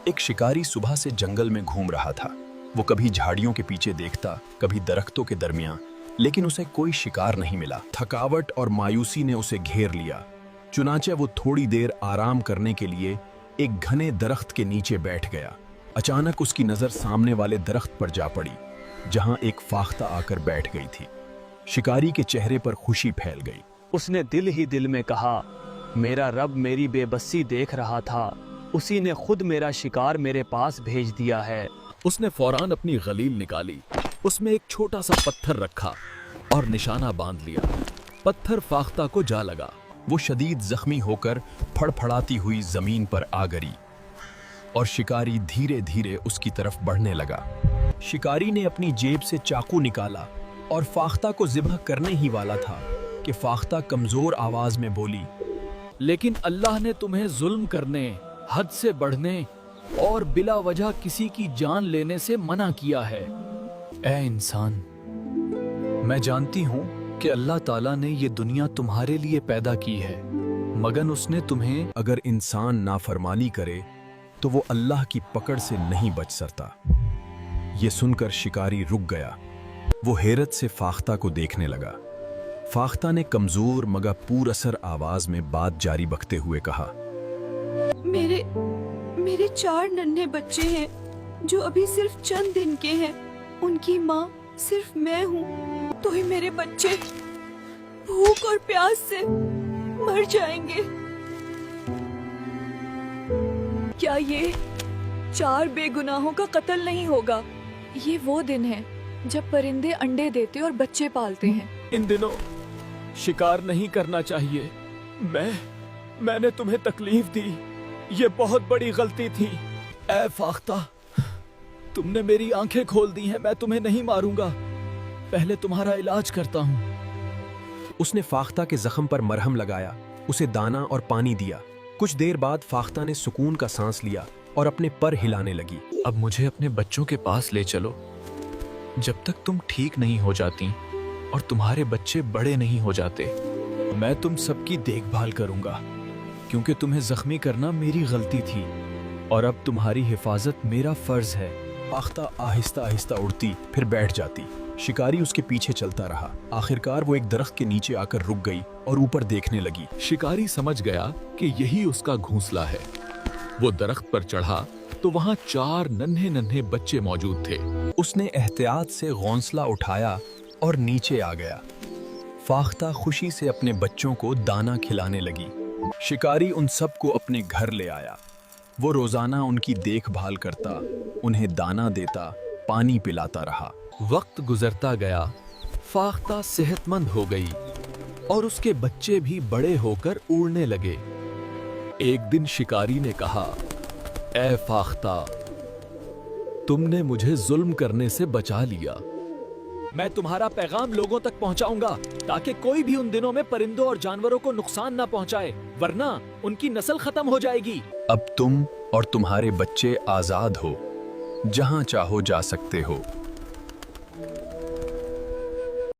एक शिकारी सुबह से जंगल में घूम रहा था। वो कभी झाड़ियों के पीछे देखता, कभी दरख्तों के दरमियान, लेकिन उसे कोई शिकार नहीं मिला। थकावट और मायूसी ने उसे घेर लिया। चुनाचे वो थोड़ी देर आराम करने के लिए एक घने दरख्त के नीचे बैठ गया। अचानक उसकी नजर सामने वाले दरख्त पर जा पड़ी, जहां एक फाख्ता आकर बैठ गई थी। शिकारी के चेहरे पर खुशी फैल गई। उसने दिल ही दिल में कहा, मेरा रब मेरी बेबसी देख रहा था, उसी ने खुद मेरा शिकार मेरे पास भेज दिया है। उसने फौरान अपनी गलील निकाली, उसमें एक छोटा सा पत्थर रखा और निशाना बांध लिया। पत्थर फाख्ता को जा लगा। वो शदीद जख्मी होकर फड़फड़ाती हुई जमीन पर आ गिरी और शिकारी धीरे धीरे उसकी तरफ बढ़ने लगा। शिकारी ने अपनी जेब से चाकू निकाला और फाख्ता को ज़िब्ह करने ही वाला था कि फाख्ता कमजोर आवाज में बोली, लेकिन अल्लाह ने तुम्हें जुल्म करने, हद से बढ़ने और बिला वजह किसी की जान लेने से मना किया है। ऐ इंसान, मैं जानती हूँ कि अल्लाह ताला ने ये दुनिया तुम्हारे लिए पैदा की है, मगर उसने तुम्हें अगर इंसान नाफरमानी करे तो वो अल्लाह की पकड़ से नहीं बच सकता। ये सुनकर शिकारी रुक गया। वो हैरत से फाख्ता को देखने लगा। फाख्ता ने कमजोर मगर पुरअसर आवाज में बात जारी रखते हुए कहा, मेरे 4 नन्हे बच्चे हैं जो अभी सिर्फ चंद दिन के हैं। उनकी माँ सिर्फ मैं हूँ, तो ही मेरे बच्चे भूख और प्यास से मर जाएंगे। क्या ये 4 बेगुनाहों का कत्ल नहीं होगा? ये वो दिन है जब परिंदे अंडे देते और बच्चे पालते हैं। इन दिनों शिकार नहीं करना चाहिए। मैंने तुम्हें तकलीफ दी, ये बहुत बड़ी गलती थी। ऐ फाख्ता, तुमने मेरी आंखें खोल दी हैं। मैं तुम्हें नहीं मारूंगा, पहले तुम्हारा इलाज करता हूँ। उसने फाख्ता के जख्म पर मरहम लगाया, उसे दाना और पानी दिया। कुछ देर बाद फाख्ता ने सुकून का सांस लिया और अपने पर हिलाने लगी। अब मुझे अपने बच्चों के पास ले चलो, जब तक तुम ठीक नहीं हो जाती और तुम्हारे बच्चे बड़े नहीं हो जाते। मैं तुम सबकी देखभाल करूंगा, क्योंकि तुम्हें जख्मी करना मेरी गलती थी और अब तुम्हारी हिफाजत मेरा फर्ज है। फाख्ता आहिस्ता आहिस्ता उड़ती, फिर बैठ जाती। शिकारी उसके पीछे चलता रहा। आखिरकार वो एक दरख्त के नीचे आकर रुक गई और ऊपर देखने लगी। शिकारी समझ गया कि यही उसका घोंसला है। वो दरख्त पर चढ़ा तो वहां 4 नन्हे नन्हे बच्चे मौजूद थे। उसने एहतियात से घोंसला उठाया और नीचे आ गया। फाख्ता खुशी से अपने बच्चों को दाना खिलाने लगी। शिकारी उन सबको अपने घर ले आया। वो रोजाना उनकी देखभाल करता, उन्हें दाना देता, पानी पिलाता रहा। वक्त गुजरता गया, फाख्ता सेहतमंद हो गई और उसके बच्चे भी बड़े होकर उड़ने लगे। एक दिन शिकारी ने कहा, ऐ फाख्ता, तुमने मुझे जुल्म करने से बचा लिया। मैं तुम्हारा पैगाम लोगों तक पहुंचाऊंगा ताकि कोई भी उन दिनों में परिंदों और जानवरों को नुकसान ना पहुंचाए, वरना उनकी नस्ल खत्म हो जाएगी। अब तुम और तुम्हारे बच्चे आजाद हो, जहां चाहो जा सकते हो।